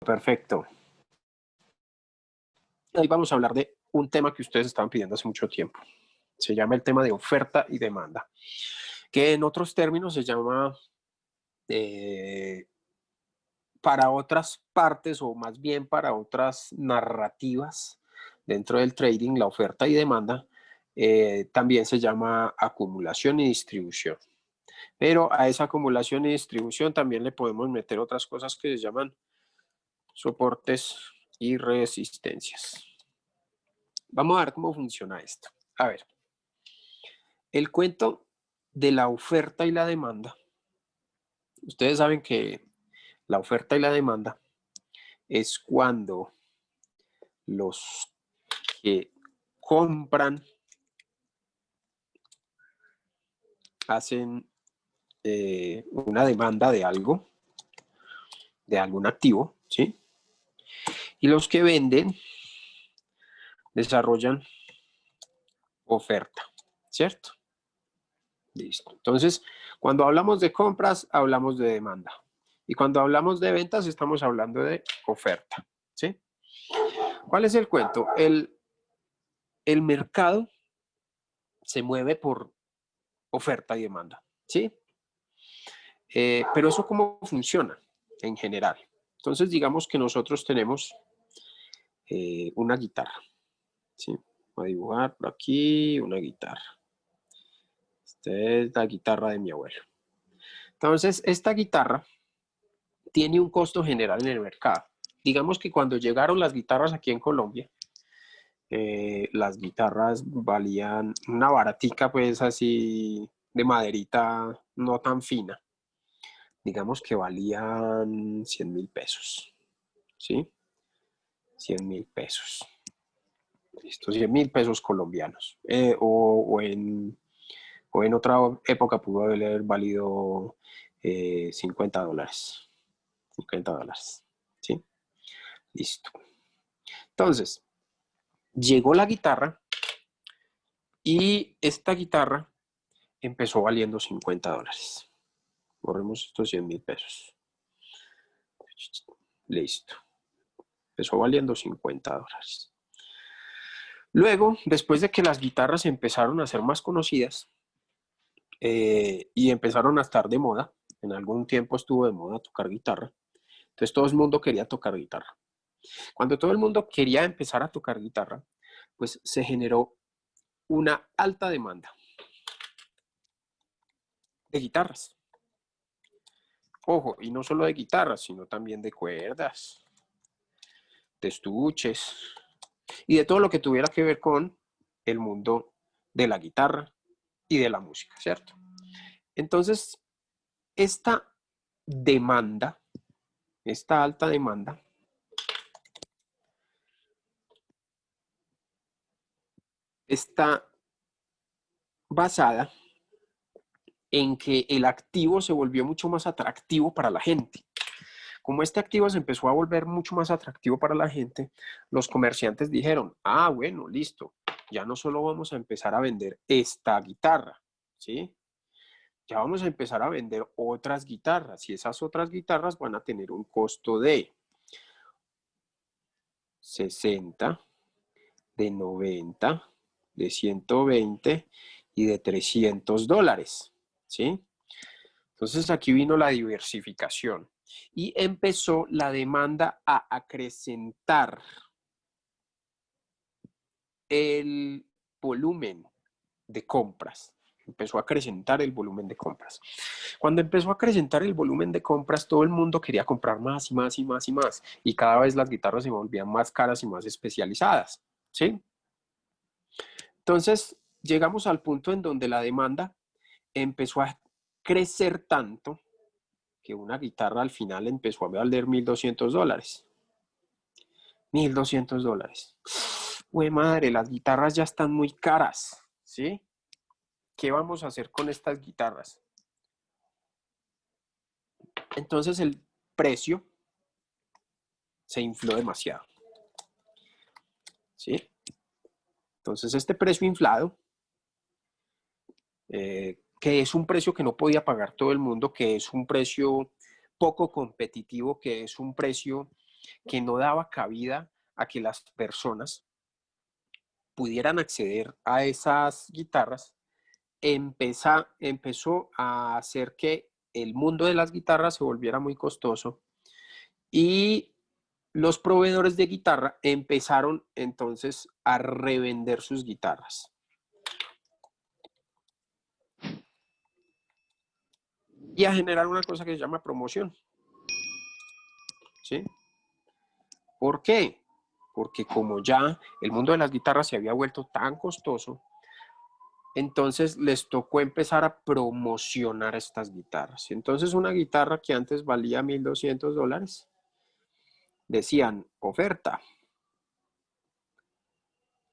Perfecto. Hoy vamos a hablar de un tema que ustedes estaban pidiendo hace mucho tiempo. Se llama el tema de oferta y demanda, que en otros términos se llama, para otras partes o más bien para otras narrativas dentro del trading, la oferta y demanda, también se llama acumulación y distribución. Pero a esa acumulación y distribución también le podemos meter otras cosas que se llaman soportes y resistencias. Vamos a ver cómo funciona esto. A ver, el cuento de la oferta y la demanda. Ustedes saben que la oferta y la demanda es cuando los que compran hacen una demanda de algo, de algún activo, ¿sí? Y los que venden desarrollan oferta, ¿cierto? Listo. Entonces, cuando hablamos de compras, hablamos de demanda. Y cuando hablamos de ventas, estamos hablando de oferta, ¿sí? ¿Cuál es el cuento? El mercado se mueve por oferta y demanda, ¿sí? Pero eso cómo funciona en general. Entonces, digamos que nosotros tenemos una guitarra, ¿sí? Voy a dibujar por aquí una guitarra. Esta es la guitarra de mi abuelo. Entonces, esta guitarra tiene un costo general en el mercado. Digamos que cuando llegaron las guitarras aquí en Colombia, las guitarras valían una baratica, pues así de maderita no tan fina. Digamos que valían 100.000 pesos, ¿sí? 100.000 pesos. Estos 100.000 pesos colombianos. O en otra época pudo haber valido $50. $50, ¿sí? Listo. Entonces, llegó la guitarra y esta guitarra empezó valiendo $50. Borremos estos 100.000 pesos. Listo. Empezó valiendo $50. Luego, después de que las guitarras empezaron a ser más conocidas y empezaron a estar de moda, en algún tiempo estuvo de moda tocar guitarra, entonces todo el mundo quería tocar guitarra. Cuando todo el mundo quería empezar a tocar guitarra, pues se generó una alta demanda de guitarras. Ojo, y no solo de guitarras, sino también de cuerdas, de estuches y de todo lo que tuviera que ver con el mundo de la guitarra y de la música, ¿cierto? Entonces, esta demanda, esta alta demanda, está basada en que el activo se volvió mucho más atractivo para la gente. Como este activo se empezó a volver mucho más atractivo para la gente, los comerciantes dijeron, ah, bueno, listo, ya no solo vamos a empezar a vender esta guitarra, ¿sí? Ya vamos a empezar a vender otras guitarras y esas otras guitarras van a tener un costo de 60, de 90, de 120 y de $300, ¿sí? Entonces aquí vino la diversificación y empezó la demanda a acrecentar el volumen de compras. Empezó a acrecentar el volumen de compras. Cuando empezó a acrecentar el volumen de compras, todo el mundo quería comprar más y más y más y más. Y cada vez las guitarras se volvían más caras y más especializadas, ¿sí? Entonces, llegamos al punto en donde la demanda empezó a crecer tanto que una guitarra al final empezó a valer $1.200. $1.200. Güey, madre, las guitarras ya están muy caras, ¿sí? ¿Qué vamos a hacer con estas guitarras? Entonces el precio se infló demasiado, ¿sí? Entonces este precio inflado, que es un precio que no podía pagar todo el mundo, que es un precio poco competitivo, que es un precio que no daba cabida a que las personas pudieran acceder a esas guitarras, empezó a hacer que el mundo de las guitarras se volviera muy costoso y los proveedores de guitarra empezaron entonces a revender sus guitarras. Y a generar una cosa que se llama promoción. ¿Sí? ¿Por qué? Porque como ya el mundo de las guitarras se había vuelto tan costoso, entonces les tocó empezar a promocionar estas guitarras. Entonces una guitarra que antes valía $1,200, decían oferta.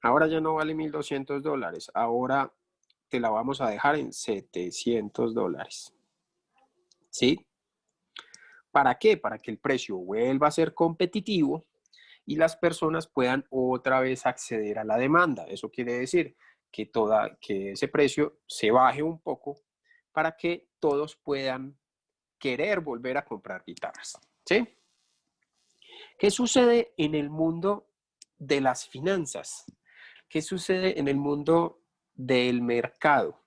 Ahora ya no vale $1,200, ahora te la vamos a dejar en $700. ¿Sí? ¿Para qué? Para que el precio vuelva a ser competitivo y las personas puedan otra vez acceder a la demanda. Eso quiere decir que ese precio se baje un poco para que todos puedan querer volver a comprar guitarras. ¿Sí? ¿Qué sucede en el mundo de las finanzas? ¿Qué sucede en el mundo del mercado?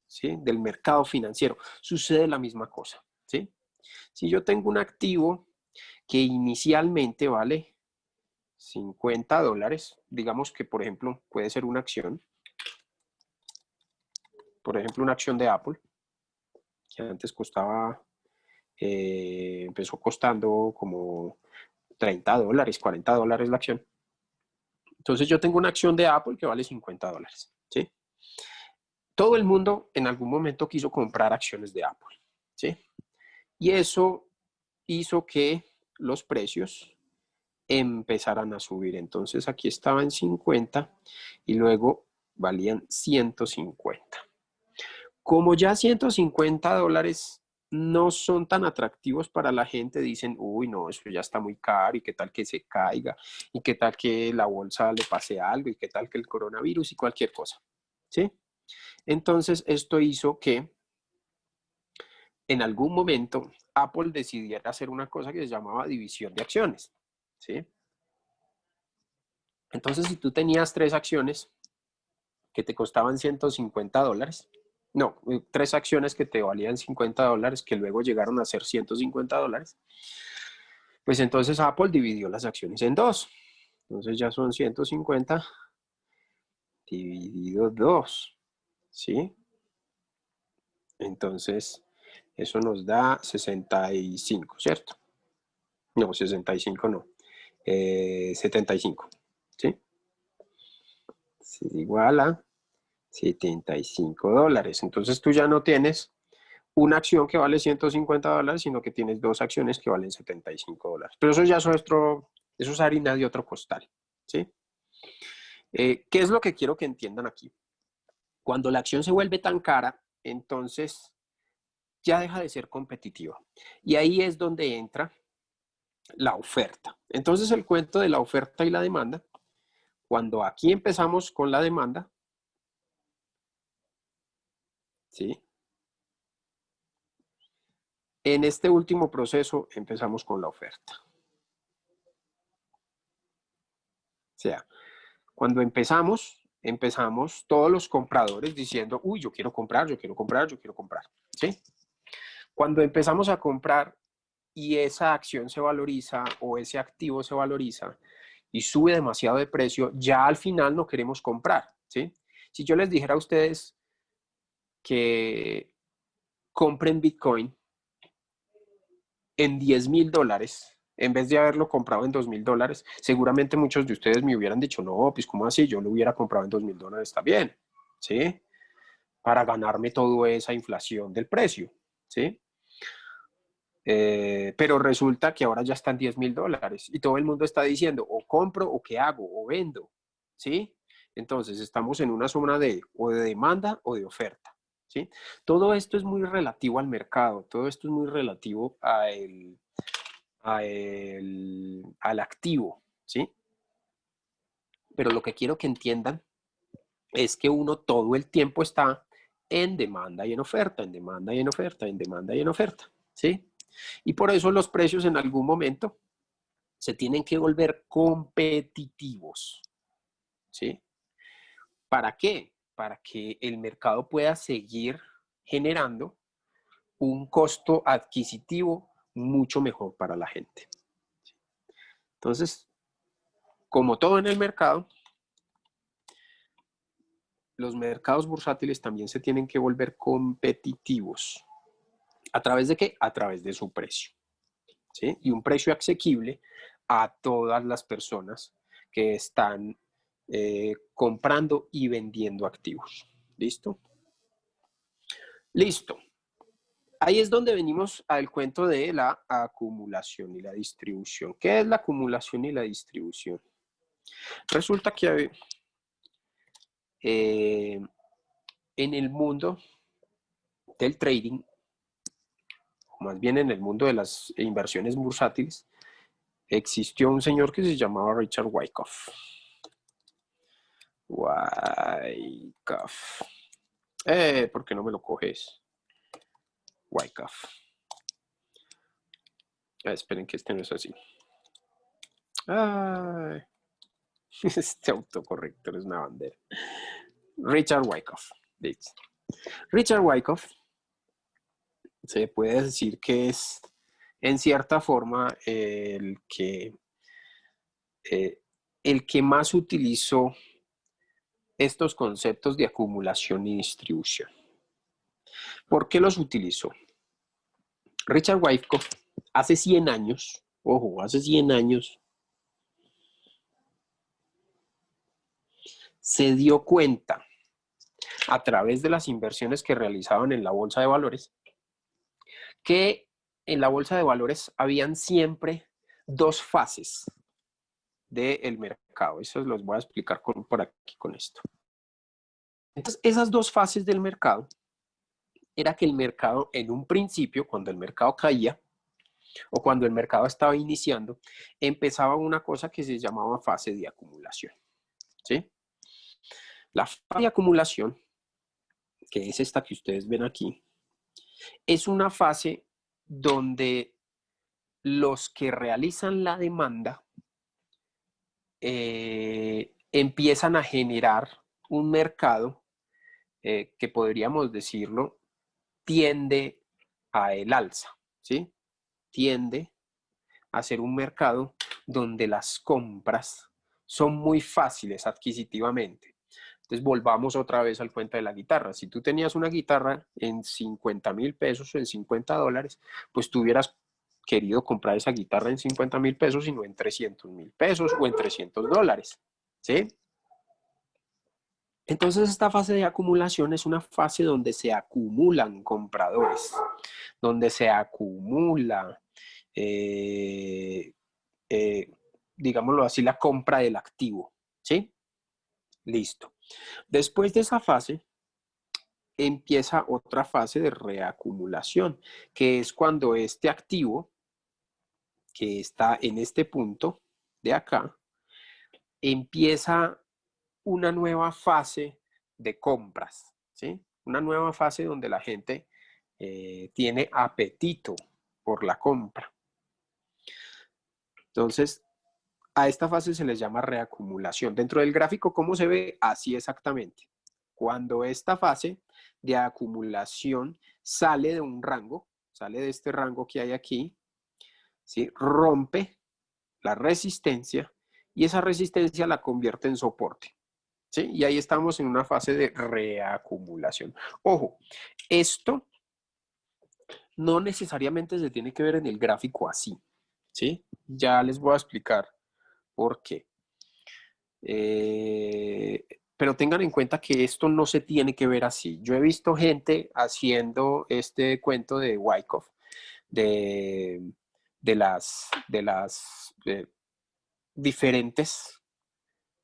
¿Sí? Del mercado financiero. Sucede la misma cosa. ¿Sí? Si yo tengo un activo que inicialmente vale $50, digamos que por ejemplo puede ser una acción, por ejemplo una acción de Apple, que antes costaba, empezó costando como $30, $40 la acción. Entonces yo tengo una acción de Apple que vale $50, ¿sí? Todo el mundo en algún momento quiso comprar acciones de Apple, ¿sí? Y eso hizo que los precios empezaran a subir. Entonces aquí estaba en 50 y luego valían 150. Como ya $150 no son tan atractivos para la gente, dicen, uy, no, eso ya está muy caro y qué tal que se caiga y qué tal que la bolsa le pase algo y qué tal que el coronavirus y cualquier cosa, ¿sí? Entonces esto hizo que en algún momento Apple decidiera hacer una cosa que se llamaba división de acciones, ¿sí? Entonces si tú tenías 3 acciones que te costaban $150, no, 3 acciones que te valían $50, que luego llegaron a ser $150, pues entonces Apple dividió las acciones en 2. Entonces ya son 150 dividido 2, ¿sí? Entonces eso nos da 65, ¿cierto? No, 65 no, 75, ¿sí? Es igual a $75. Entonces tú ya no tienes una acción que vale $150, sino que tienes 2 acciones que valen $75. Pero eso ya es eso es harina de otro costal, ¿sí? ¿Qué es lo que quiero que entiendan aquí? Cuando la acción se vuelve tan cara, entonces ya deja de ser competitiva. Y ahí es donde entra la oferta. Entonces el cuento de la oferta y la demanda, cuando aquí empezamos con la demanda, ¿sí? En este último proceso empezamos con la oferta. O sea, cuando empezamos todos los compradores diciendo, uy, yo quiero comprar, yo quiero comprar, yo quiero comprar, ¿sí? Cuando empezamos a comprar y esa acción se valoriza o ese activo se valoriza y sube demasiado de precio, ya al final no queremos comprar, ¿sí? Si yo les dijera a ustedes que compren Bitcoin en $10,000, en vez de haberlo comprado en $2,000, seguramente muchos de ustedes me hubieran dicho, no, pues ¿cómo así? Yo lo hubiera comprado en $2,000, está bien, ¿sí? Para ganarme toda esa inflación del precio, ¿sí? Pero resulta que ahora ya están $10,000 y todo el mundo está diciendo, o compro, o qué hago, o vendo, ¿sí? Entonces estamos en una zona o de demanda o de oferta, ¿sí? Todo esto es muy relativo al mercado, todo esto es muy relativo al activo, ¿sí? Pero lo que quiero que entiendan es que uno todo el tiempo está en demanda y en oferta, en demanda y en oferta, en demanda y en oferta, ¿sí? Y por eso los precios en algún momento se tienen que volver competitivos, ¿sí? ¿Para qué? Para que el mercado pueda seguir generando un costo adquisitivo mucho mejor para la gente. Entonces, como todo en el mercado, los mercados bursátiles también se tienen que volver competitivos. ¿A través de qué? A través de su precio, ¿sí? Y un precio asequible a todas las personas que están comprando y vendiendo activos. ¿Listo? Listo. Ahí es donde venimos al cuento de la acumulación y la distribución. ¿Qué es la acumulación y la distribución? Resulta que en el mundo del trading, o más bien en el mundo de las inversiones bursátiles, existió un señor que se llamaba Richard Wyckoff. Wyckoff. ¿Por qué no me lo coges? Wyckoff. Esperen que este no es así. Ay, este autocorrector es una bandera. Richard Wyckoff. Richard Wyckoff se puede decir que es en cierta forma el que más utilizó estos conceptos de acumulación y distribución. ¿Por qué los utilizó? Richard Wyckoff hace 100 años, ojo, hace 100 años, se dio cuenta a través de las inversiones que realizaban en la bolsa de valores que en la bolsa de valores habían siempre dos fases del mercado. Eso los voy a explicar por aquí con esto. Entonces, esas dos fases del mercado era que el mercado en un principio, cuando el mercado caía o cuando el mercado estaba iniciando, empezaba una cosa que se llamaba fase de acumulación, ¿sí? La fase de acumulación, que es esta que ustedes ven aquí, es una fase donde los que realizan la demanda empiezan a generar un mercado que podríamos decirlo tiende a el alza, ¿sí? Tiende a ser un mercado donde las compras son muy fáciles adquisitivamente. Entonces volvamos otra vez al cuento de la guitarra. Si tú tenías una guitarra en 50,000 pesos o en $50, pues tú hubieras querido comprar esa guitarra en 50,000 pesos y no en 300,000 pesos o en $300, ¿sí? Entonces esta fase de acumulación es una fase donde se acumulan compradores, donde se acumula, digámoslo así, la compra del activo, ¿sí? Listo. Después de esa fase empieza otra fase de reacumulación, que es cuando este activo, que está en este punto de acá, empieza una nueva fase de compras, ¿sí? Una nueva fase donde la gente tiene apetito por la compra. Entonces, a esta fase se les llama reacumulación. Dentro del gráfico, ¿cómo se ve? Así exactamente. Cuando esta fase de acumulación sale de un rango, sale de este rango que hay aquí, ¿sí? Rompe la resistencia y esa resistencia la convierte en soporte, ¿sí? Y ahí estamos en una fase de reacumulación. Ojo, esto no necesariamente se tiene que ver en el gráfico así, ¿sí? Ya les voy a explicar por qué. Pero tengan en cuenta que esto no se tiene que ver así. Yo he visto gente haciendo este cuento de Wyckoff, de las diferentes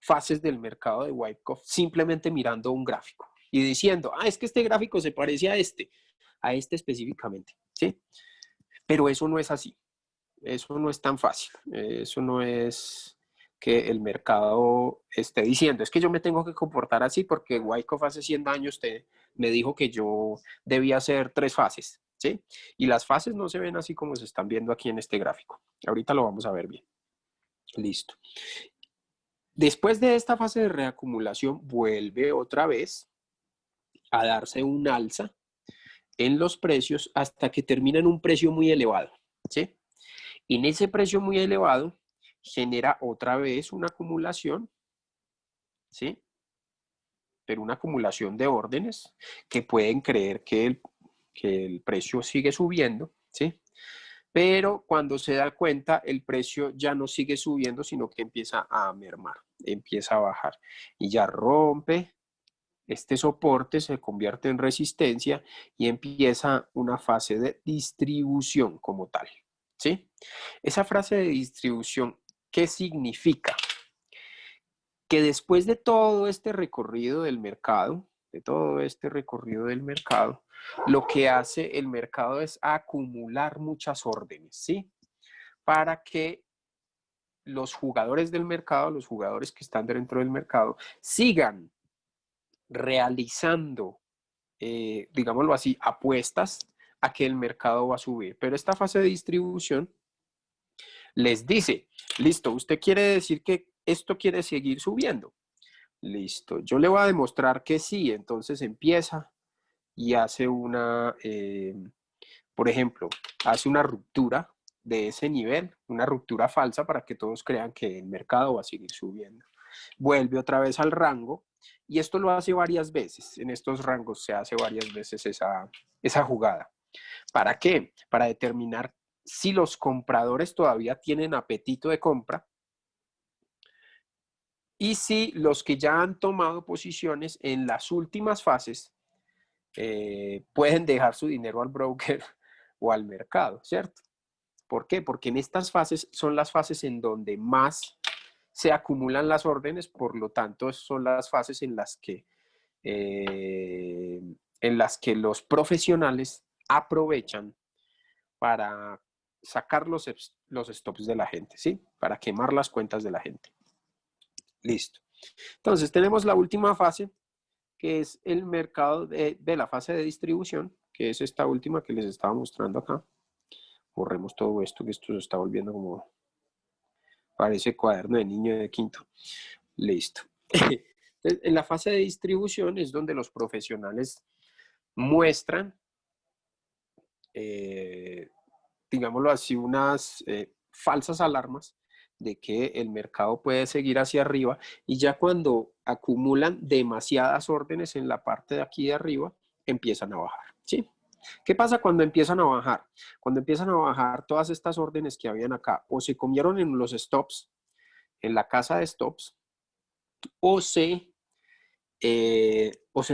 fases del mercado de Wyckoff simplemente mirando un gráfico y diciendo, es que este gráfico se parece a este específicamente, ¿sí? Pero eso no es así. Eso no es tan fácil. Eso no es que el mercado esté diciendo, es que yo me tengo que comportar así porque Wyckoff hace 100 años me dijo que yo debía hacer 3 fases, ¿sí? Y las fases no se ven así como se están viendo aquí en este gráfico. Ahorita lo vamos a ver bien. Listo. Después de esta fase de reacumulación, vuelve otra vez a darse un alza en los precios hasta que termina en un precio muy elevado, ¿sí? Y en ese precio muy elevado genera otra vez una acumulación, ¿sí? Pero una acumulación de órdenes que pueden creer que el precio sigue subiendo, ¿sí? Pero cuando se da cuenta, el precio ya no sigue subiendo, sino que empieza a mermar, empieza a bajar y ya rompe este soporte, se convierte en resistencia y empieza una fase de distribución como tal, ¿sí? Esa frase de distribución, ¿qué significa? Que después de todo este recorrido del mercado, lo que hace el mercado es acumular muchas órdenes, ¿sí? Para que los jugadores del mercado, los jugadores que están dentro del mercado, sigan realizando, digámoslo así, apuestas a que el mercado va a subir. Pero esta fase de distribución les dice, listo, usted quiere decir que esto quiere seguir subiendo. Listo, yo le voy a demostrar que sí, entonces empieza y hace por ejemplo, hace una ruptura de ese nivel, una ruptura falsa para que todos crean que el mercado va a seguir subiendo. Vuelve otra vez al rango y esto lo hace varias veces. En estos rangos se hace varias veces esa jugada. ¿Para qué? Para determinar si los compradores todavía tienen apetito de compra y si los que ya han tomado posiciones en las últimas fases pueden dejar su dinero al broker o al mercado, ¿cierto? ¿Por qué? Porque en estas fases son las fases en donde más se acumulan las órdenes, por lo tanto son las fases en las que los profesionales aprovechan para sacar los stops de la gente, ¿sí? Para quemar las cuentas de la gente. Listo. Entonces tenemos la última fase, que es el mercado de la fase de distribución, que es esta última que les estaba mostrando acá. Borremos todo esto, que esto se está volviendo como, parece cuaderno de niño de quinto. Listo. En la fase de distribución es donde los profesionales muestran, digámoslo así, unas falsas alarmas de que el mercado puede seguir hacia arriba y ya cuando acumulan demasiadas órdenes en la parte de aquí de arriba, empiezan a bajar, ¿sí? ¿Qué pasa cuando empiezan a bajar? Cuando empiezan a bajar todas estas órdenes que habían acá, o se comieron en los stops, en la casa de stops, o se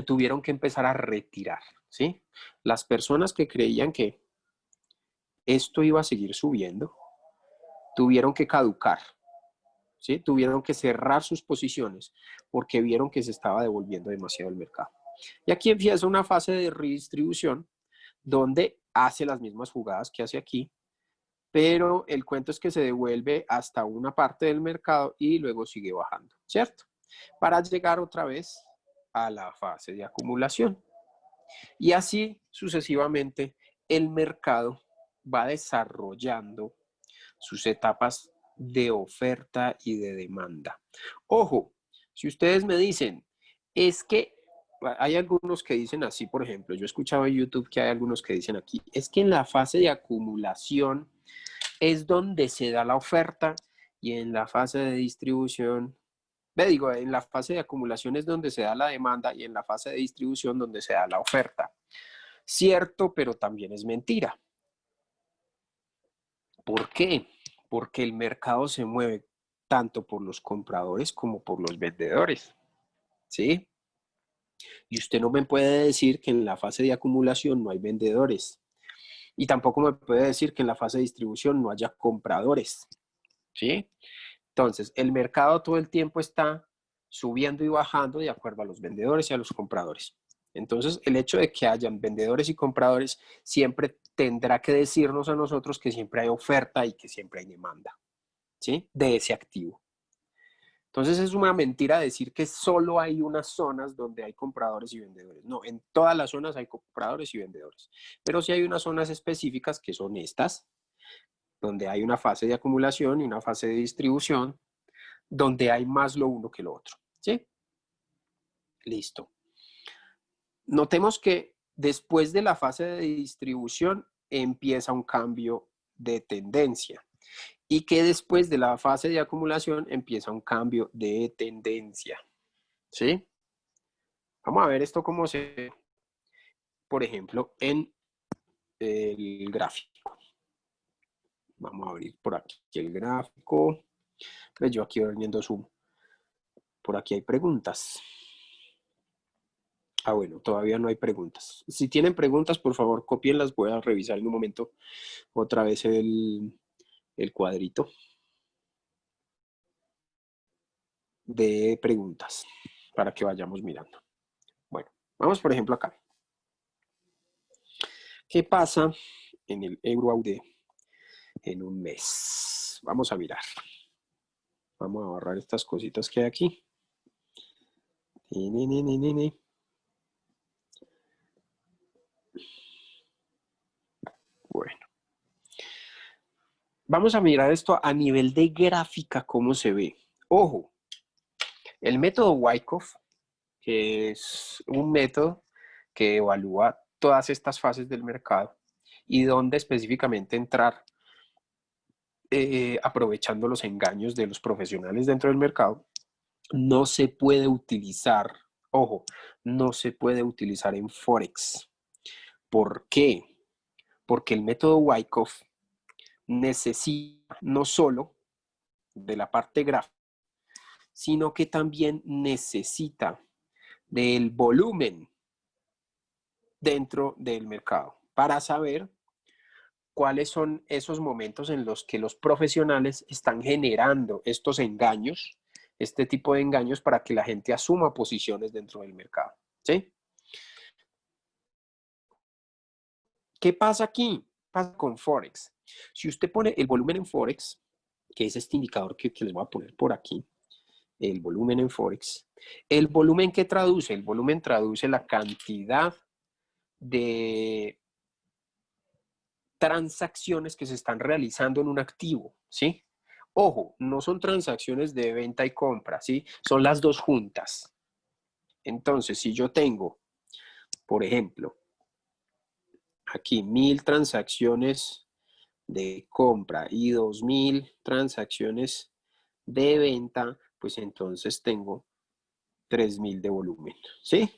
tuvieron que empezar a retirar, ¿sí? Las personas que creían que esto iba a seguir subiendo, tuvieron que caducar, ¿sí? Tuvieron que cerrar sus posiciones porque vieron que se estaba devolviendo demasiado el mercado. Y aquí empieza una fase de redistribución donde hace las mismas jugadas que hace aquí, pero el cuento es que se devuelve hasta una parte del mercado y luego sigue bajando, ¿cierto? Para llegar otra vez a la fase de acumulación. Y así sucesivamente el mercado va desarrollando sus etapas de oferta y de demanda. Ojo, si ustedes me dicen, es que hay algunos que dicen así, por ejemplo, yo he escuchado en YouTube que hay algunos que dicen aquí, es que en la fase de acumulación es donde se da la oferta y en la fase de distribución, en la fase de acumulación es donde se da la demanda y en la fase de distribución donde se da la oferta. Cierto, pero también es mentira. ¿Por qué? Porque el mercado se mueve tanto por los compradores como por los vendedores, ¿sí? Y usted no me puede decir que en la fase de acumulación no hay vendedores. Y tampoco me puede decir que en la fase de distribución no haya compradores, ¿sí? Entonces, el mercado todo el tiempo está subiendo y bajando de acuerdo a los vendedores y a los compradores. Entonces, el hecho de que hayan vendedores y compradores siempre tendrá que decirnos a nosotros que siempre hay oferta y que siempre hay demanda, ¿sí? De ese activo. Entonces, es una mentira decir que solo hay unas zonas donde hay compradores y vendedores. No, en todas las zonas hay compradores y vendedores. Pero sí hay unas zonas específicas que son estas, donde hay una fase de acumulación y una fase de distribución, donde hay más lo uno que lo otro. ¿Sí? Listo. Notemos que después de la fase de distribución empieza un cambio de tendencia y que después de la fase de acumulación empieza un cambio de tendencia. ¿Sí? Vamos a ver esto cómo se ve, por ejemplo, en el gráfico. Vamos a abrir por aquí el gráfico. Pues yo aquí voy viendo Zoom. Por aquí hay preguntas. Ah, bueno, todavía no hay preguntas. Si tienen preguntas, por favor, copienlas. Voy a revisar en un momento otra vez el cuadrito de preguntas para que vayamos mirando. Bueno, vamos por ejemplo acá. ¿Qué pasa en el EUR/USD en un mes? Vamos a mirar. Vamos a borrar estas cositas que hay aquí. Bueno. Vamos a mirar esto a nivel de gráfica, cómo se ve. Ojo, el método Wyckoff, que es un método que evalúa todas estas fases del mercado y dónde específicamente entrar aprovechando los engaños de los profesionales dentro del mercado, no se puede utilizar, ojo, no se puede utilizar en Forex. ¿Por qué? Porque el método Wyckoff necesita no solo de la parte gráfica, sino que también necesita del volumen dentro del mercado para saber cuáles son esos momentos en los que los profesionales están generando estos engaños, este tipo de engaños para que la gente asuma posiciones dentro del mercado. ¿Sí? ¿Qué pasa aquí? Pasa con Forex. Si usted pone el volumen en Forex, que es este indicador que les voy a poner por aquí, el volumen en Forex, ¿el volumen qué traduce? El volumen traduce la cantidad de transacciones que se están realizando en un activo, ¿sí? Ojo, no son transacciones de venta y compra, ¿sí? Son las dos juntas. Entonces, si yo tengo, por ejemplo, aquí 1000 transacciones de compra y 2000 transacciones de venta, pues entonces tengo 3000 de volumen, ¿sí?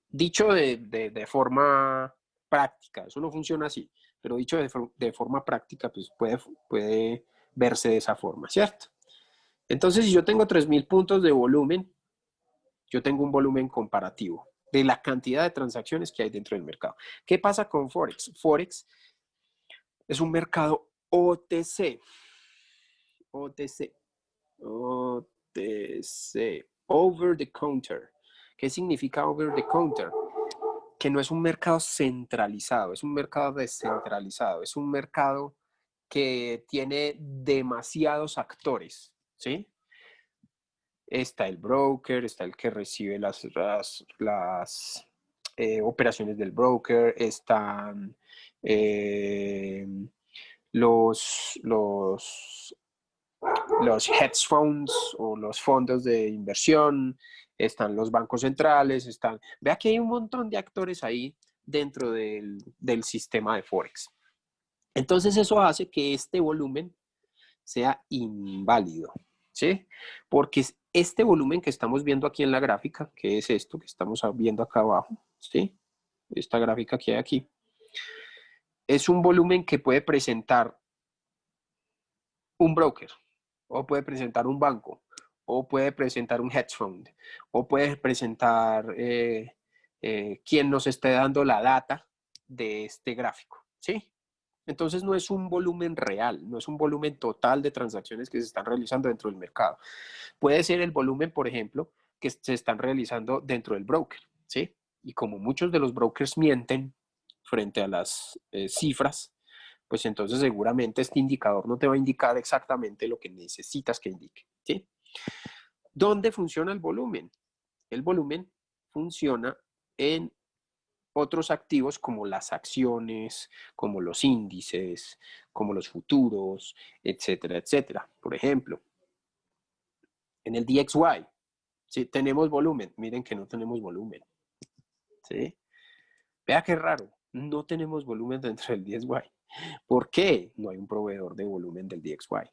Dicho de forma práctica, eso no funciona así, pero dicho de forma práctica, pues puede verse de esa forma, ¿cierto? Entonces, si yo tengo 3000 puntos de volumen, yo tengo un volumen comparativo de la cantidad de transacciones que hay dentro del mercado. ¿Qué pasa con Forex? Forex es un mercado OTC. OTC. OTC. Over the counter. ¿Qué significa over the counter? Que no es un mercado centralizado, es un mercado descentralizado, es un mercado que tiene demasiados actores, ¿sí? Está el broker, está el que recibe las operaciones del broker, están los, los, los hedge funds o los fondos de inversión, están los bancos centrales, vea que hay un montón de actores ahí dentro del sistema de Forex. Entonces eso hace que este volumen sea inválido, ¿sí? Porque este volumen que estamos viendo aquí en la gráfica, que es esto que estamos viendo acá abajo, ¿sí? Esta gráfica que hay aquí, es un volumen que puede presentar un broker, o puede presentar un banco, o puede presentar un hedge fund, o puede presentar quien nos esté dando la data de este gráfico, ¿sí? Entonces no es un volumen real, no es un volumen total de transacciones que se están realizando dentro del mercado. Puede ser el volumen, por ejemplo, que se están realizando dentro del broker, ¿sí? Y como muchos de los brokers mienten frente a las cifras, pues entonces seguramente este indicador no te va a indicar exactamente lo que necesitas que indique, ¿sí? ¿Dónde funciona el volumen? El volumen funciona en otros activos como las acciones, como los índices, como los futuros, etcétera, etcétera. Por ejemplo, en el DXY, ¿sí? Tenemos volumen. Miren que no tenemos volumen. ¿Sí? Vea qué raro. No tenemos volumen dentro del DXY. ¿Por qué? No hay un proveedor de volumen del DXY.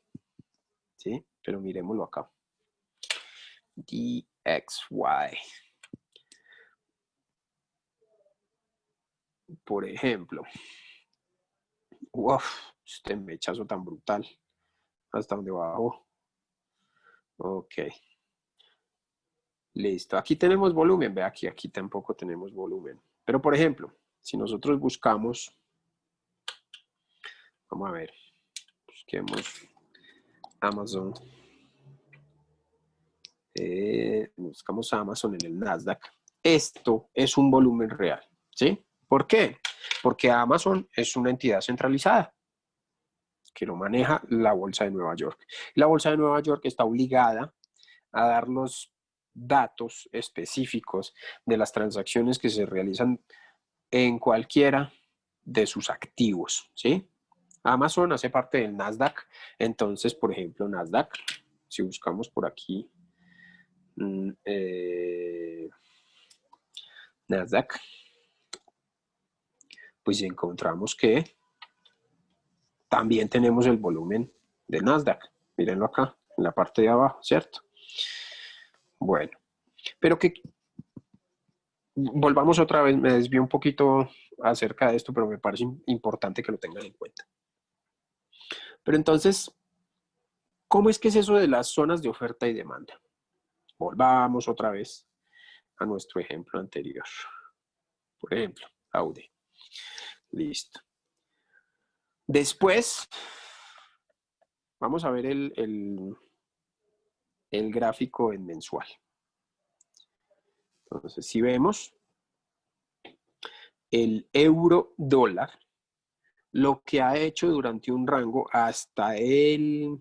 ¿Sí? Pero miremoslo acá. DXY. Por ejemplo. Uf, este mechazo tan brutal. Hasta donde bajó. Ok. Listo. Aquí tenemos volumen. Ve aquí tampoco tenemos volumen. Pero por ejemplo, si nosotros buscamos, vamos a ver, busquemos Amazon. Buscamos Amazon en el Nasdaq. Esto es un volumen real, ¿sí? ¿Por qué? Porque Amazon es una entidad centralizada que lo maneja la Bolsa de Nueva York. La Bolsa de Nueva York está obligada a dar los datos específicos de las transacciones que se realizan en cualquiera de sus activos, ¿sí? Amazon hace parte del Nasdaq, entonces, por ejemplo, Nasdaq, si buscamos por aquí, Nasdaq, pues encontramos que también tenemos el volumen de Nasdaq. Mírenlo acá, en la parte de abajo, ¿cierto? Bueno, pero que volvamos otra vez, me desvío un poquito acerca de esto, pero me parece importante que lo tengan en cuenta. Pero entonces, ¿cómo es que es eso de las zonas de oferta y demanda? Volvamos otra vez a nuestro ejemplo anterior. Por ejemplo, Audi. Listo. Después, vamos a ver el gráfico en mensual. Entonces, si vemos el euro dólar, lo que ha hecho durante un rango hasta el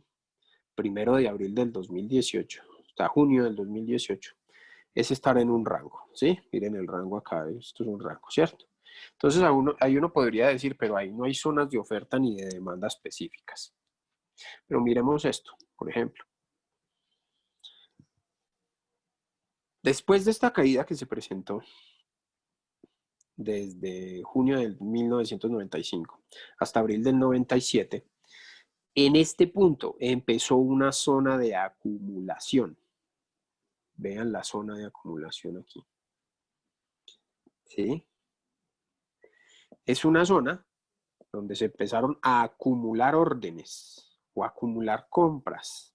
1 de abril del 2018, hasta junio del 2018, es estar en un rango, ¿sí? Miren el rango acá, esto es un rango, ¿cierto? Entonces ahí uno podría decir, pero ahí no hay zonas de oferta ni de demanda específicas. Pero miremos esto, por ejemplo. Después de esta caída que se presentó desde junio del 1995 hasta abril del 97, en este punto empezó una zona de acumulación. Vean la zona de acumulación aquí. ¿Sí? Es una zona donde se empezaron a acumular órdenes o acumular compras.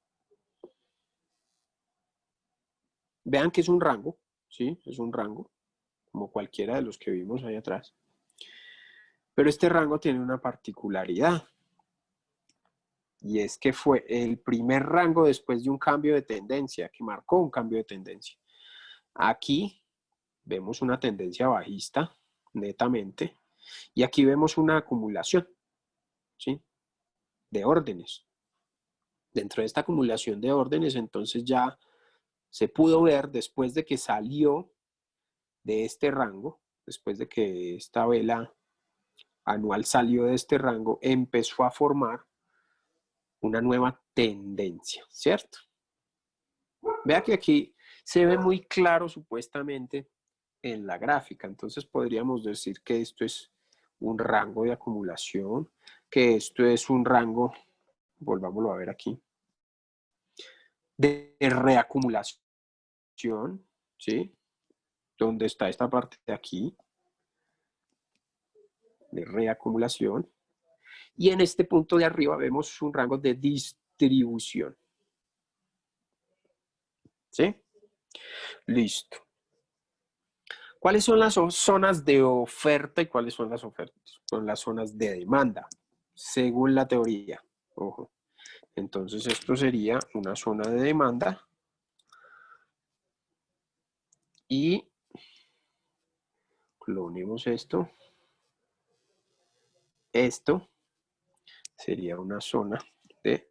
Vean que es un rango, ¿sí? Es un rango, como cualquiera de los que vimos ahí atrás. Pero este rango tiene una particularidad. Y es que fue el primer rango después de un cambio de tendencia, que marcó un cambio de tendencia. Aquí vemos una tendencia bajista, netamente, y aquí vemos una acumulación, ¿sí? De órdenes. Dentro de esta acumulación de órdenes, entonces ya se pudo ver después de que salió de este rango, después de que esta vela anual salió de este rango, empezó a formar una nueva tendencia, ¿cierto? Vea que aquí se ve muy claro supuestamente en la gráfica, entonces podríamos decir que esto es un rango de acumulación, que esto es un rango, volvámoslo a ver aquí, de reacumulación, ¿sí? Donde está esta parte de aquí, de reacumulación, y en este punto de arriba vemos un rango de distribución, ¿sí? Listo. ¿Cuáles son las zonas de oferta y cuáles son las ofertas? Son las zonas de demanda, según la teoría. Ojo. Entonces esto sería una zona de demanda y lo unimos esto. Esto sería una zona de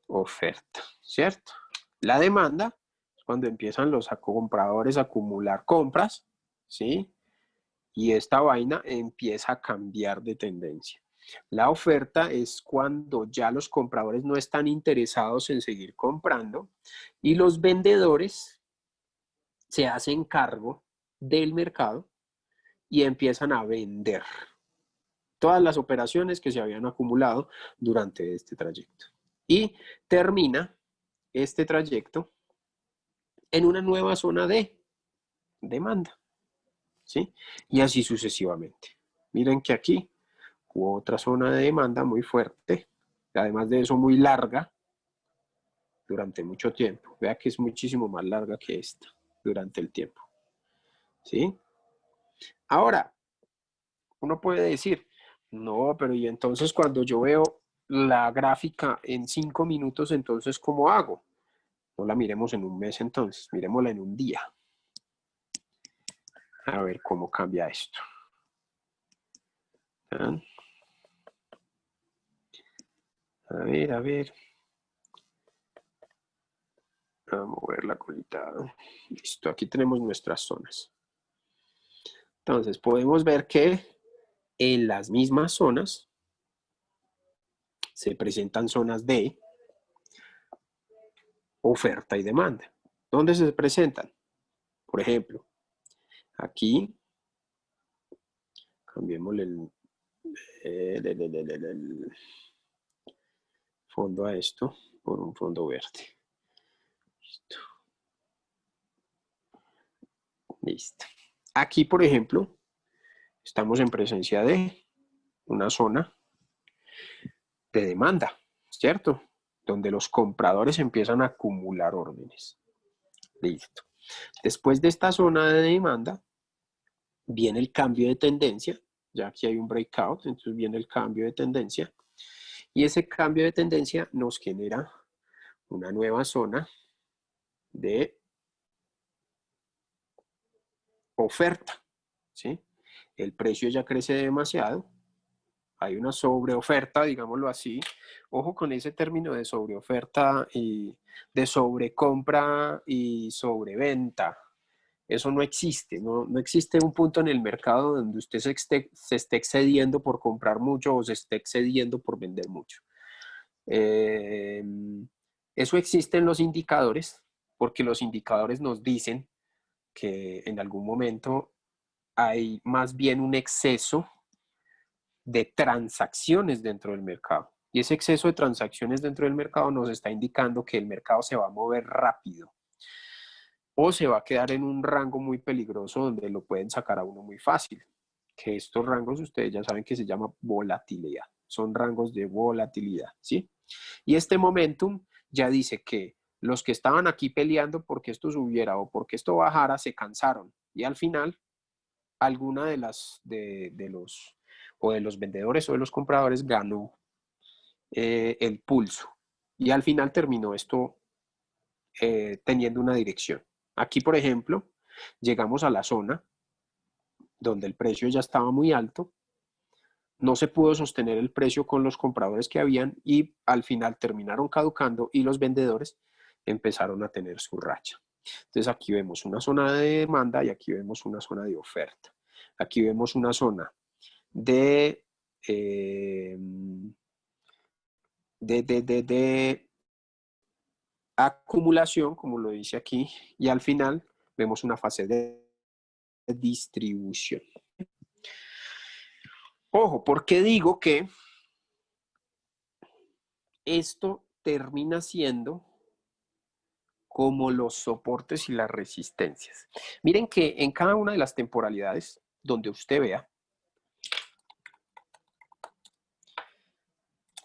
oferta, ¿cierto? La demanda es cuando empiezan los compradores a acumular compras, ¿sí? y esta vaina empieza a cambiar de tendencia. La oferta es cuando ya los compradores no están interesados en seguir comprando y los vendedores se hacen cargo del mercado y empiezan a vender todas las operaciones que se habían acumulado durante este trayecto. Y termina este trayecto en una nueva zona de demanda, ¿sí? Y así sucesivamente. Miren que aquí hubo otra zona de demanda muy fuerte, además de eso muy larga, durante mucho tiempo. Vea que es muchísimo más larga que esta durante el tiempo, ¿sí? Ahora, uno puede decir, no, pero y entonces cuando yo veo la gráfica en 5 minutos, entonces ¿cómo hago? No la miremos en un mes entonces, miremosla en un día. A ver cómo cambia esto. ¿Ah? A ver, a ver. Vamos a mover la colita. Listo, aquí tenemos nuestras zonas. Entonces podemos ver que en las mismas zonas se presentan zonas de oferta y demanda. ¿Dónde se presentan? Por ejemplo, aquí, cambiémosle el fondo a esto por un fondo verde. Listo. Listo. Aquí, por ejemplo, estamos en presencia de una zona de demanda, ¿cierto? Donde los compradores empiezan a acumular órdenes. Listo. Después de esta zona de demanda, viene el cambio de tendencia. Ya aquí hay un breakout, entonces viene el cambio de tendencia. Y ese cambio de tendencia nos genera una nueva zona de oferta, ¿sí? El precio ya crece demasiado, hay una sobreoferta, digámoslo así. Ojo con ese término de sobreoferta y de sobrecompra y sobreventa. Eso no existe, no existe un punto en el mercado donde usted se esté excediendo por comprar mucho o se esté excediendo por vender mucho. Eso existe en los indicadores, porque los indicadores nos dicen que en algún momento hay más bien un exceso de transacciones dentro del mercado. Y ese exceso de transacciones dentro del mercado nos está indicando que el mercado se va a mover rápido o se va a quedar en un rango muy peligroso donde lo pueden sacar a uno muy fácil. Que estos rangos ustedes ya saben que se llama volatilidad. Son rangos de volatilidad, ¿sí? Y este momentum ya dice que los que estaban aquí peleando porque esto subiera o porque esto bajara se cansaron y al final alguna de las de los o de los vendedores o de los compradores ganó el pulso y al final terminó esto teniendo una dirección. Aquí, por ejemplo, llegamos a la zona donde el precio ya estaba muy alto, no se pudo sostener el precio con los compradores que habían y al final terminaron caducando y los vendedores empezaron a tener su racha. Entonces aquí vemos una zona de demanda y aquí vemos una zona de oferta. Aquí vemos una zona de, eh, de acumulación, como lo dice aquí, y al final vemos una fase de distribución. Ojo, ¿por qué digo que esto termina siendo como los soportes y las resistencias? Miren que en cada una de las temporalidades donde usted vea,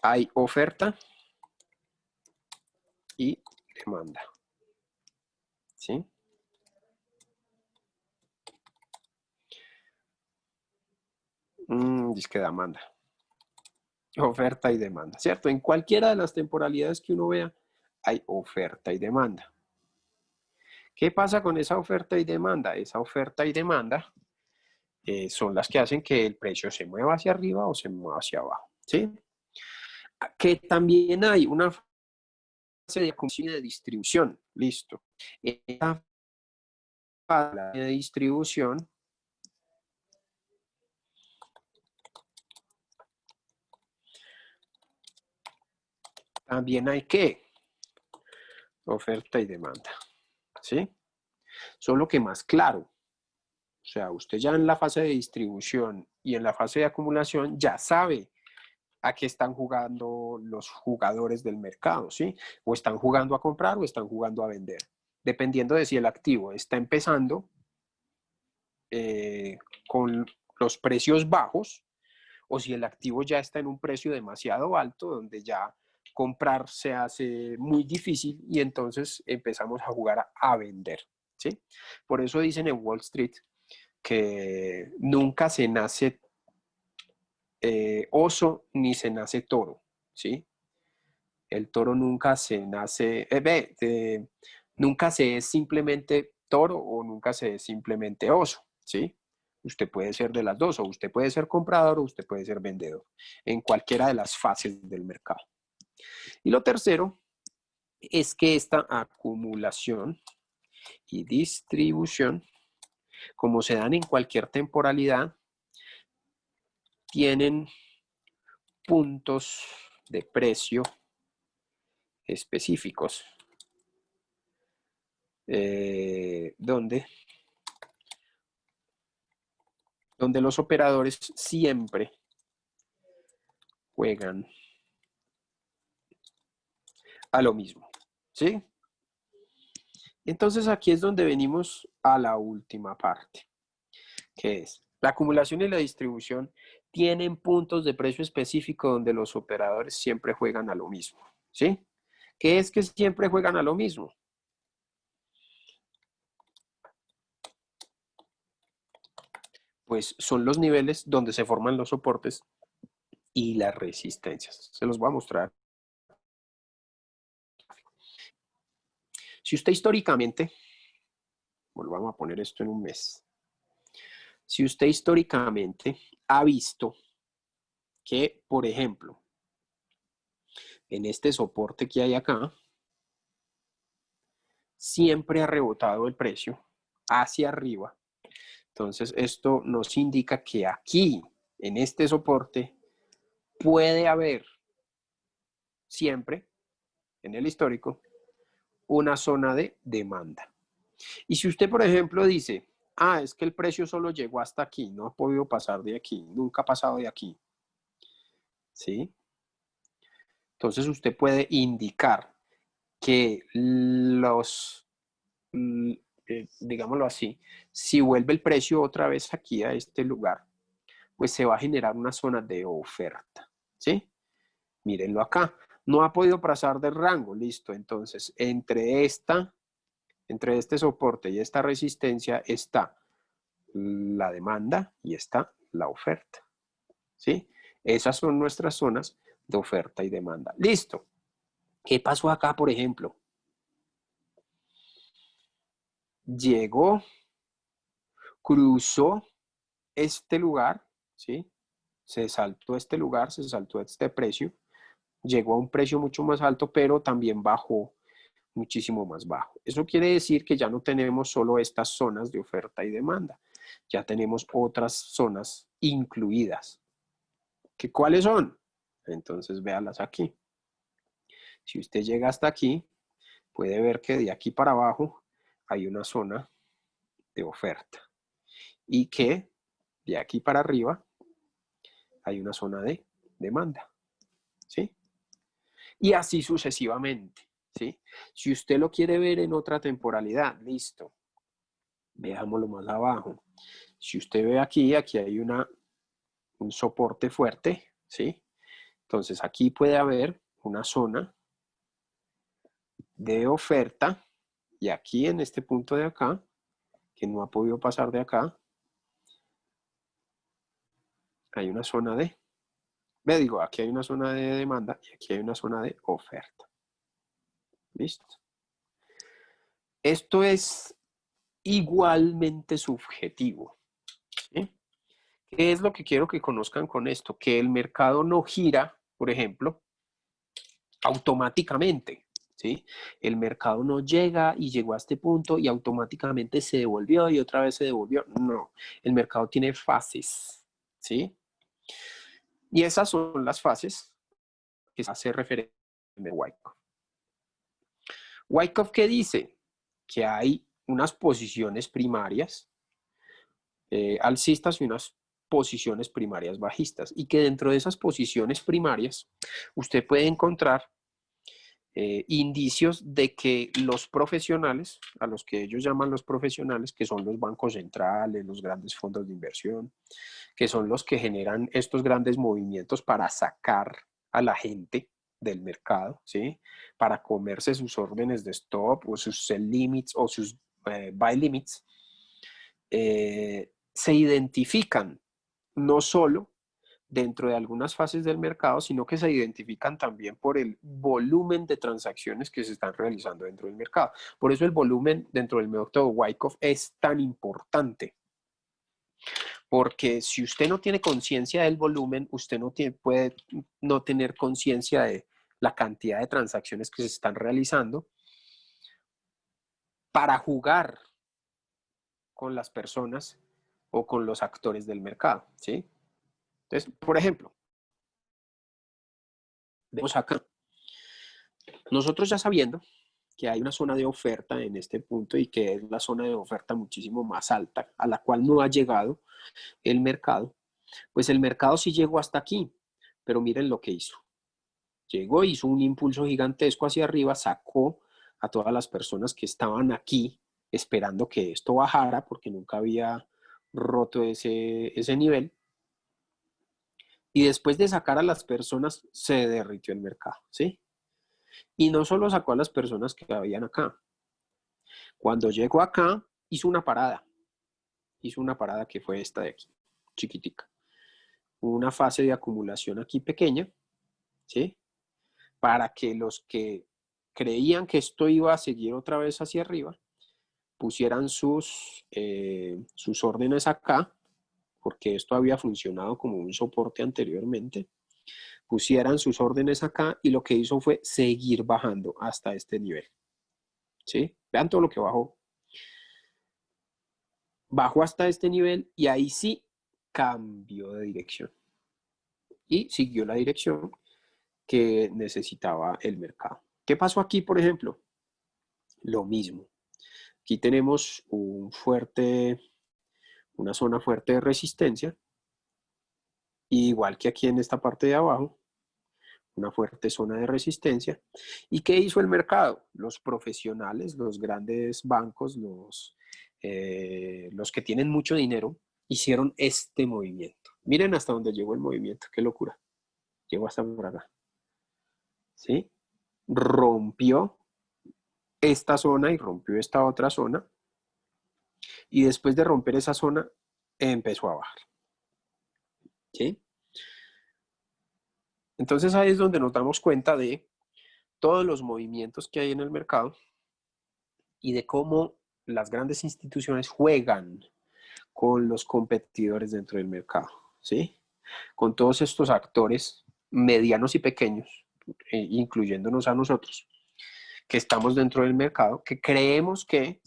hay oferta y demanda, ¿sí? Dice que demanda. Oferta y demanda, ¿cierto? En cualquiera de las temporalidades que uno vea, hay oferta y demanda. ¿Qué pasa con esa oferta y demanda? Esa oferta y demanda son las que hacen que el precio se mueva hacia arriba o se mueva hacia abajo, ¿sí? Que también hay una fase de acumulación y de distribución, listo. Esta fase de distribución también hay ¿qué? Oferta y demanda, ¿sí? Solo que más claro. O sea, usted ya en la fase de distribución y en la fase de acumulación ya sabe a qué están jugando los jugadores del mercado, ¿sí? O están jugando a comprar o están jugando a vender, dependiendo de si el activo está empezando con los precios bajos o si el activo ya está en un precio demasiado alto donde ya comprar se hace muy difícil y entonces empezamos a jugar a vender, ¿sí? Por eso dicen en Wall Street que nunca se nace oso ni se nace toro, ¿sí? El toro nunca se nace, nunca se es simplemente toro o nunca se es simplemente oso, ¿sí? Usted puede ser de las dos, o usted puede ser comprador o usted puede ser vendedor, en cualquiera de las fases del mercado. Y lo tercero es que esta acumulación y distribución, como se dan en cualquier temporalidad, tienen puntos de precio específicos, donde los operadores siempre juegan a lo mismo, ¿sí? Entonces aquí es donde venimos a la última parte, que es la acumulación y la distribución tienen puntos de precio específico donde los operadores siempre juegan a lo mismo, ¿sí? ¿Qué es que siempre juegan a lo mismo? Pues son los niveles donde se forman los soportes y las resistencias. Se los voy a mostrar. Si usted históricamente, volvamos a poner esto en un mes, si usted históricamente ha visto que, por ejemplo, en este soporte que hay acá, siempre ha rebotado el precio hacia arriba. Entonces, esto nos indica que aquí, en este soporte, puede haber siempre, en el histórico, una zona de demanda. Y si usted, por ejemplo, dice, es que el precio solo llegó hasta aquí, no ha podido pasar de aquí, nunca ha pasado de aquí, ¿sí? Entonces usted puede indicar que digámoslo así, si vuelve el precio otra vez aquí a este lugar, pues se va a generar una zona de oferta, ¿sí? Mírenlo acá, no ha podido pasar del rango, listo, entonces entre este soporte y esta resistencia está la demanda y está la oferta, ¿sí? Esas son nuestras zonas de oferta y demanda. Listo. ¿Qué pasó acá, por ejemplo? Llegó, cruzó este lugar, ¿sí? Se saltó este lugar, se saltó este precio, llegó a un precio mucho más alto, pero también bajó muchísimo más bajo. Eso quiere decir que ya no tenemos solo estas zonas de oferta y demanda, ya tenemos otras zonas incluidas. ¿Qué cuáles son? Entonces véalas aquí. Si usted llega hasta aquí, puede ver que de aquí para abajo hay una zona de oferta y que de aquí para arriba hay una zona de demanda, ¿sí? Y así sucesivamente, ¿sí? Si usted lo quiere ver en otra temporalidad, listo. Veámoslo más abajo. Si usted ve aquí hay un soporte fuerte, ¿sí? Entonces aquí puede haber una zona de oferta y aquí en este punto de acá, que no ha podido pasar de acá, hay una zona de, aquí hay una zona de demanda y aquí hay una zona de oferta. ¿Listo? Esto es igualmente subjetivo, ¿sí? ¿Qué es lo que quiero que conozcan con esto? Que el mercado no gira, por ejemplo, automáticamente, ¿sí? El mercado no llega y llegó a este punto y automáticamente se devolvió y otra vez se devolvió. No, el mercado tiene fases, ¿sí? Y esas son las fases que se hace referencia Wyckoff. Wyckoff, ¿qué dice? Que hay unas posiciones primarias alcistas y unas posiciones primarias bajistas, y que dentro de esas posiciones primarias usted puede encontrar indicios de que los profesionales, a los que ellos llaman los profesionales, que son los bancos centrales, los grandes fondos de inversión, que son los que generan estos grandes movimientos para sacar a la gente del mercado, ¿sí? Para comerse sus órdenes de stop o sus sell limits o sus buy limits, se identifican no solo dentro de algunas fases del mercado, sino que se identifican también por el volumen de transacciones que se están realizando dentro del mercado. Por eso el volumen dentro del método Wyckoff es tan importante, porque si usted no tiene conciencia del volumen, usted puede no tener conciencia de la cantidad de transacciones que se están realizando para jugar con las personas o con los actores del mercado, ¿sí? Entonces, por ejemplo, vemos acá, nosotros ya sabiendo que hay una zona de oferta en este punto y que es la zona de oferta muchísimo más alta, a la cual no ha llegado el mercado, pues el mercado sí llegó hasta aquí, pero miren lo que hizo. Llegó, hizo un impulso gigantesco hacia arriba, sacó a todas las personas que estaban aquí esperando que esto bajara, porque nunca había roto ese nivel. Y después de sacar a las personas, se derritió el mercado, ¿sí? Y no solo sacó a las personas que habían acá. Cuando llegó acá, hizo una parada. Hizo una parada que fue esta de aquí, chiquitica. Una fase de acumulación aquí pequeña, ¿sí? Para que los que creían que esto iba a seguir otra vez hacia arriba, pusieran sus órdenes acá, porque esto había funcionado como un soporte anteriormente, pusieran sus órdenes acá y lo que hizo fue seguir bajando hasta este nivel. ¿Sí? Vean todo lo que bajó. Bajó hasta este nivel y ahí sí cambió de dirección. Y siguió la dirección que necesitaba el mercado. ¿Qué pasó aquí, por ejemplo? Lo mismo. Aquí tenemos una zona fuerte de resistencia, igual que aquí en esta parte de abajo, una fuerte zona de resistencia. ¿Y qué hizo el mercado? Los profesionales, los grandes bancos, los que tienen mucho dinero, hicieron este movimiento. Miren hasta dónde llegó el movimiento, qué locura. Llegó hasta por acá. ¿Sí? Rompió esta zona y rompió esta otra zona. Y después de romper esa zona, empezó a bajar. ¿Sí? Entonces ahí es donde nos damos cuenta de todos los movimientos que hay en el mercado y de cómo las grandes instituciones juegan con los competidores dentro del mercado, ¿sí? Con todos estos actores medianos y pequeños, incluyéndonos a nosotros, que estamos dentro del mercado, que creemos que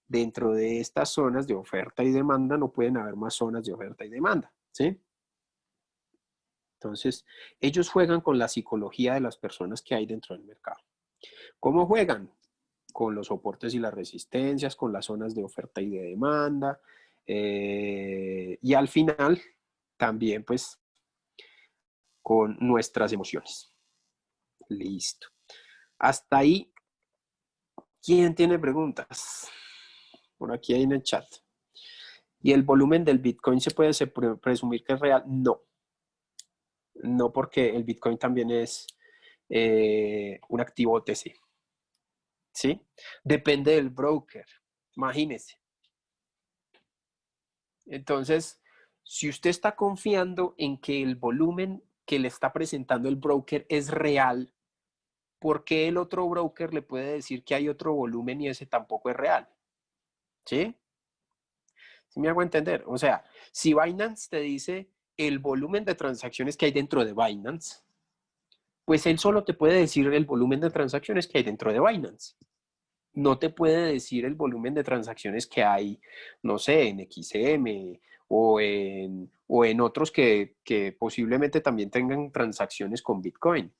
dentro de estas zonas de oferta y demanda no pueden haber más zonas de oferta y demanda, ¿sí? Entonces, ellos juegan con la psicología de las personas que hay dentro del mercado. ¿Cómo juegan? Con los soportes y las resistencias, con las zonas de oferta y de demanda, y al final también pues con nuestras emociones. Listo. Hasta ahí, ¿quién tiene preguntas? Por aquí hay en el chat. ¿Y el volumen del Bitcoin se puede presumir que es real? No. No, porque el Bitcoin también es un activo OTC. ¿Sí? Depende del broker. Imagínese. Entonces, si usted está confiando en que el volumen que le está presentando el broker es real, ¿por qué el otro broker le puede decir que hay otro volumen y ese tampoco es real? ¿Sí? ¿Sí me hago entender? O sea, si Binance te dice el volumen de transacciones que hay dentro de Binance, pues él solo te puede decir el volumen de transacciones que hay dentro de Binance. No te puede decir el volumen de transacciones que hay, no sé, en XM o en otros que posiblemente también tengan transacciones con Bitcoin.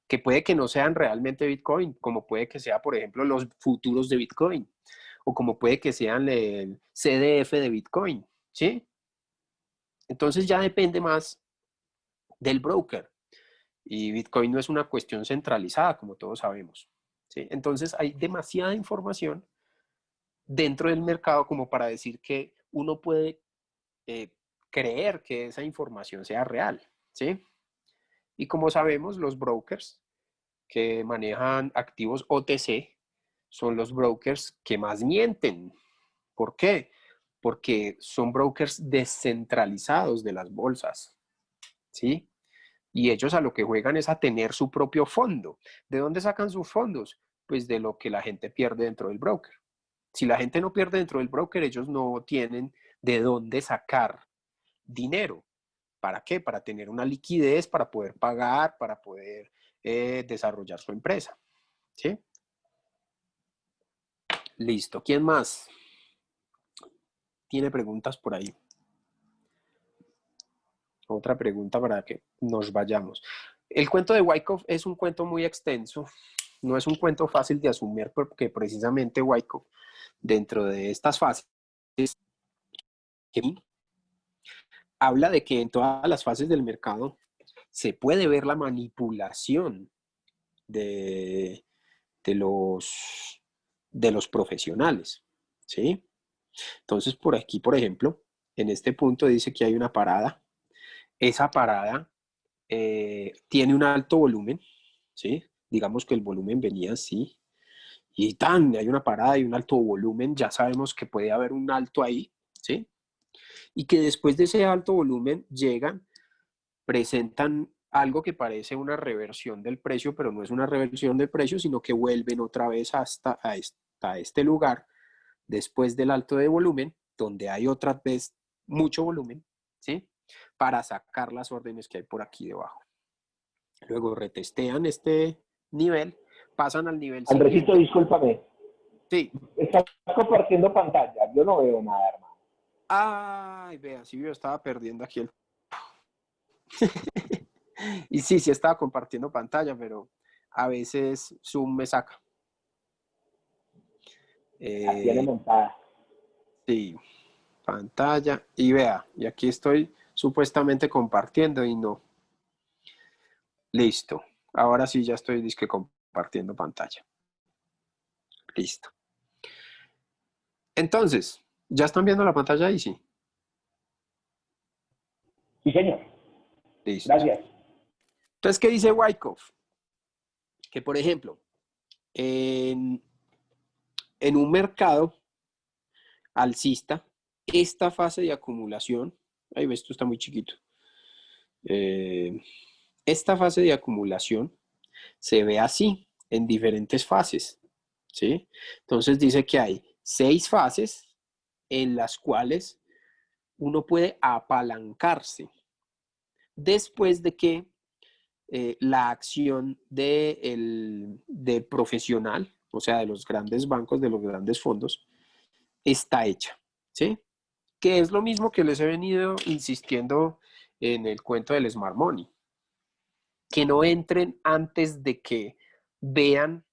que puede que no sean realmente Bitcoin, como puede que sea, por ejemplo, los futuros de Bitcoin, o como puede que sean el CDF de Bitcoin, ¿sí? Entonces ya depende más del broker. Y Bitcoin no es una cuestión centralizada, como todos sabemos, ¿sí? Entonces hay demasiada información dentro del mercado como para decir que uno puede eh, creer que esa información sea real, ¿sí? Y como sabemos, los brokers que manejan activos OTC son los brokers que más mienten. ¿Por qué? Porque son brokers descentralizados de las bolsas, ¿sí? Y ellos a lo que juegan es a tener su propio fondo. ¿De dónde sacan sus fondos? Pues de lo que la gente pierde dentro del broker. Si la gente no pierde dentro del broker, ellos no tienen de dónde sacar dinero. ¿Para qué? Para tener una liquidez, para poder pagar, para poder desarrollar su empresa. ¿Sí? Listo. ¿Quién más tiene preguntas por ahí? Otra pregunta para que nos vayamos. El cuento de Wyckoff es un cuento muy extenso. No es un cuento fácil de asumir porque precisamente Wyckoff, dentro de estas fases, habla de que en todas las fases del mercado se puede ver la manipulación de, de los profesionales, ¿sí? Entonces, por aquí, por ejemplo, en este punto dice que hay una parada. Esa parada tiene un alto volumen, ¿sí? Digamos que el volumen venía así, y tan, hay una parada y un alto volumen, ya sabemos que puede haber un alto ahí, ¿sí? Y que después de ese alto volumen llegan, presentan algo que parece una reversión del precio, pero no es una reversión del precio, sino que vuelven otra vez hasta este lugar después del alto de volumen, donde hay otra vez mucho volumen, ¿sí? Para sacar las órdenes que hay por aquí debajo. Luego retestean este nivel, pasan al nivel Andresito, siguiente. discúlpame. Sí. Estás compartiendo pantalla. Yo no veo nada, hermano. Ay, vea, sí, yo estaba perdiendo aquí el... Y sí, sí estaba compartiendo pantalla, pero a veces Zoom me saca. La tiene montada. Sí, pantalla. Y vea, y aquí estoy supuestamente compartiendo y no. Listo. Ahora sí ya estoy disque compartiendo pantalla. Listo. Entonces, ¿ya están viendo la pantalla ahí? Sí. Sí, señor. Listo. Gracias. Entonces, ¿qué dice Wyckoff? Que, por ejemplo, en un mercado alcista, esta fase de acumulación, ahí ves, esto está muy chiquito. Esta fase de acumulación se ve así, en diferentes fases, ¿sí? Entonces dice que hay 6 fases en las cuales uno puede apalancarse después de que la acción de profesional, o sea, de los grandes bancos, de los grandes fondos, está hecha, ¿sí? Que es lo mismo que les he venido insistiendo en el cuento del Smart Money, que no entren antes de que vean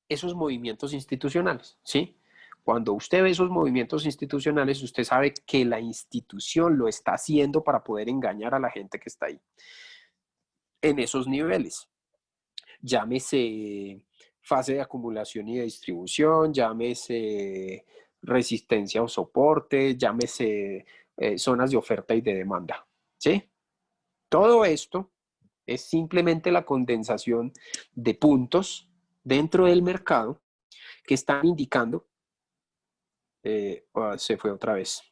esos movimientos institucionales, ¿sí? Cuando usted ve esos movimientos institucionales, usted sabe que la institución lo está haciendo para poder engañar a la gente que está ahí, en esos niveles. Llámese fase de acumulación y de distribución, llámese resistencia o soporte, llámese zonas de oferta y de demanda, ¿sí? Todo esto es simplemente la condensación de puntos dentro del mercado que están indicando, se fue otra vez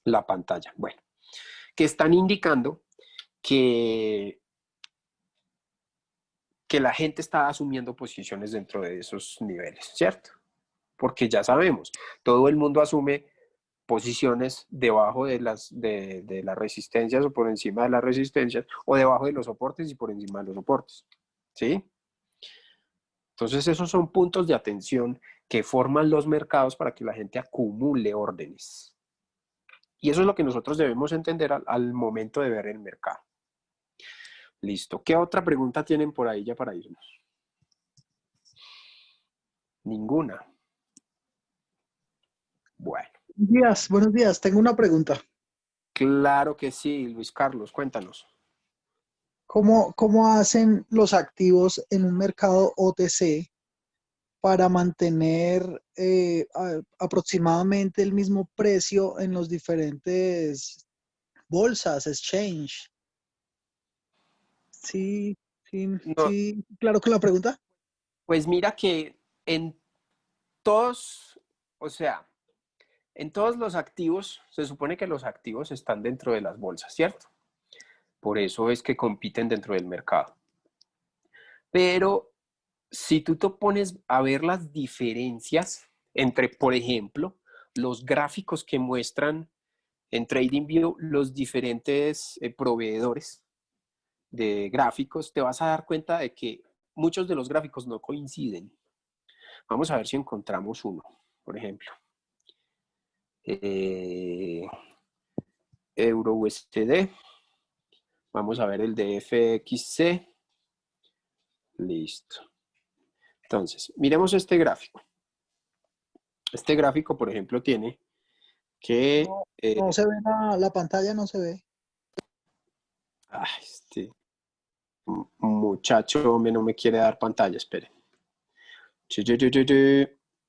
la pantalla, bueno, que están indicando que la gente está asumiendo posiciones dentro de esos niveles, ¿cierto? Porque ya sabemos, todo el mundo asume posiciones debajo de las resistencias o por encima de las resistencias, o debajo de los soportes y por encima de los soportes, ¿sí? Entonces esos son puntos de atención que forman los mercados para que la gente acumule órdenes. Y eso es lo que nosotros debemos entender al momento de ver el mercado. Listo. ¿Qué otra pregunta tienen por ahí ya para irnos? Ninguna. Bueno, Buenos días. Tengo una pregunta. claro que sí, Luis Carlos, cuéntanos. ¿Cómo hacen los activos en un mercado OTC para mantener aproximadamente el mismo precio en los diferentes bolsas, exchange? Sí, sí, No, sí, claro con la pregunta. pues mira que en todos, o sea, en todos los activos, se supone que los activos están dentro de las bolsas, ¿cierto? Por eso es que compiten dentro del mercado. Pero si tú te pones a ver las diferencias entre, por ejemplo, los gráficos que muestran en TradingView los diferentes proveedores de gráficos, te vas a dar cuenta de que muchos de los gráficos no coinciden. Vamos a ver si encontramos uno, por ejemplo. Euro USD. Vamos a ver el de FXC. Listo. Entonces, miremos este gráfico. Este gráfico, por ejemplo, tiene que... No se ve la pantalla, no se ve. este muchacho no me quiere dar pantalla, espere.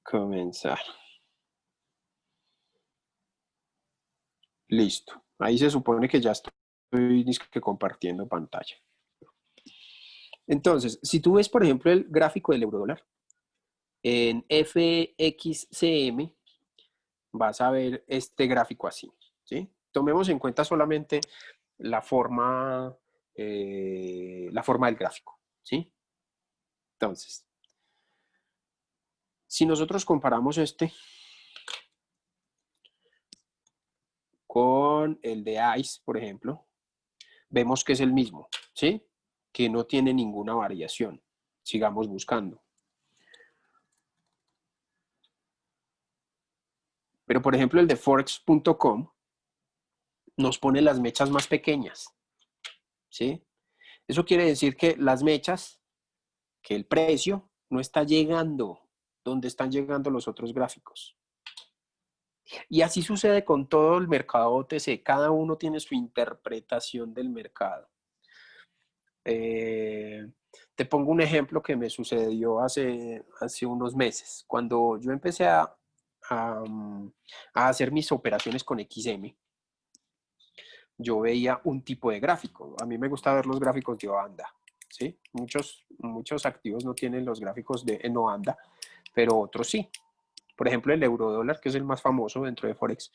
Comenzar. Listo. Ahí se supone que ya estoy compartiendo pantalla. Entonces, si tú ves, por ejemplo, el gráfico del eurodólar, en FXCM vas a ver este gráfico así, ¿sí? Tomemos en cuenta solamente la forma del gráfico, ¿sí? Entonces, si nosotros comparamos este con el de ICE, por ejemplo, vemos que es el mismo, ¿sí? Que no tiene ninguna variación. Sigamos buscando. Pero, por ejemplo, el de forex.com nos pone las mechas más pequeñas, ¿sí? Eso quiere decir que las mechas, que el precio no está llegando donde están llegando los otros gráficos. Y así sucede con todo el mercado OTC. Cada uno tiene su interpretación del mercado. Te pongo un ejemplo que me sucedió hace unos meses. Cuando yo empecé a hacer mis operaciones con XM, yo veía un tipo de gráfico. A mí me gusta ver los gráficos de Oanda, ¿sí? Muchos activos no tienen los gráficos en Oanda, pero otros sí. Por ejemplo, el eurodólar, que es el más famoso dentro de Forex,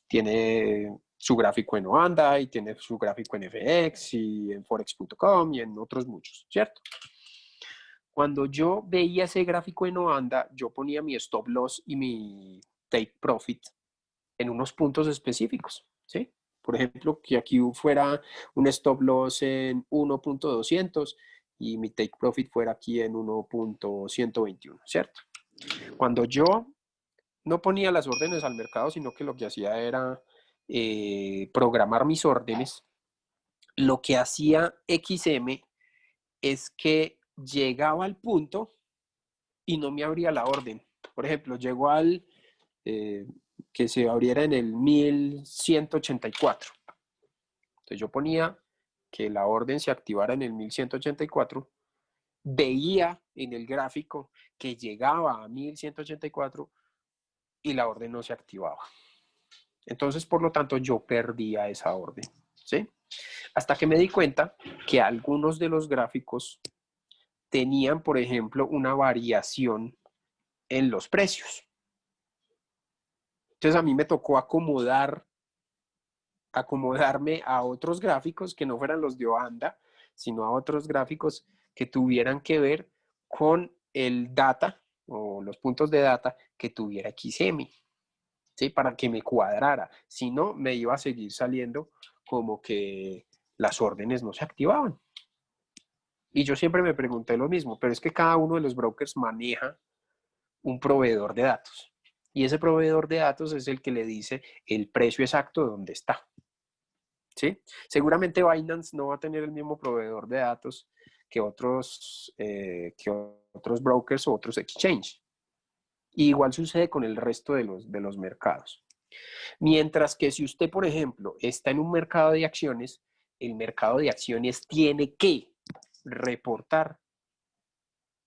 tiene su gráfico en Oanda y tiene su gráfico en FX y en forex.com y en otros muchos, ¿cierto? Cuando yo veía ese gráfico en Oanda, yo ponía mi stop loss y mi take profit en unos puntos específicos, ¿sí? Por ejemplo, que aquí fuera un stop loss en 1.200 y mi take profit fuera aquí en 1.121, ¿cierto? Cuando yo no ponía las órdenes al mercado, sino que lo que hacía era programar mis órdenes, lo que hacía XM es que llegaba al punto y no me abría la orden. Por ejemplo, llegó al que se abriera en el 1184. Entonces yo ponía que la orden se activara en el 1184, veía en el gráfico que llegaba a 1184 y la orden no se activaba. Entonces, por lo tanto, yo perdía esa orden, ¿sí? Hasta que me di cuenta que algunos de los gráficos tenían, por ejemplo, una variación en los precios. Entonces, a mí me tocó acomodarme a otros gráficos que no fueran los de Oanda, sino a otros gráficos que tuvieran que ver con el data o los puntos de data que tuviera XM, ¿sí? Para que me cuadrara. Si no, me iba a seguir saliendo como que las órdenes no se activaban. Y yo siempre me pregunté lo mismo, pero es que cada uno de los brokers maneja un proveedor de datos. Y ese proveedor de datos es el que le dice el precio exacto de dónde está. ¿sí? Seguramente Binance no va a tener el mismo proveedor de datos que otros brokers o otros exchange. Y igual sucede con el resto de los mercados. Mientras que si usted, por ejemplo, está en un mercado de acciones, el mercado de acciones tiene que reportar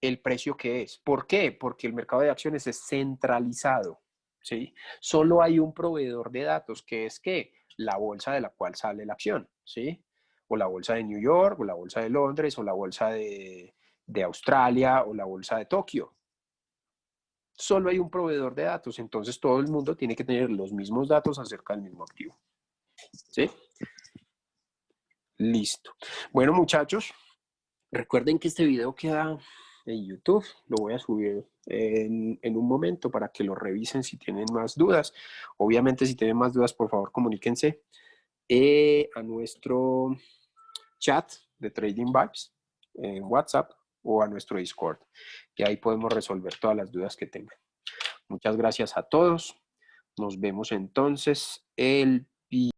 el precio que es. ¿Por qué? Porque el mercado de acciones es centralizado, ¿sí? Solo hay un proveedor de datos, que es ¿qué? La bolsa de la cual sale la acción, ¿sí? O la bolsa de New York, o la bolsa de Londres, o la bolsa de Australia, o la bolsa de Tokio. Solo hay un proveedor de datos, entonces todo el mundo tiene que tener los mismos datos acerca del mismo activo, ¿sí? Listo. Bueno, muchachos, recuerden que este video queda en YouTube, lo voy a subir en un momento para que lo revisen si tienen más dudas. Obviamente, si tienen más dudas, por favor, comuníquense a nuestro chat de Trading Vibes en WhatsApp o a nuestro Discord, y ahí podemos resolver todas las dudas que tengan. Muchas gracias a todos. Nos vemos entonces el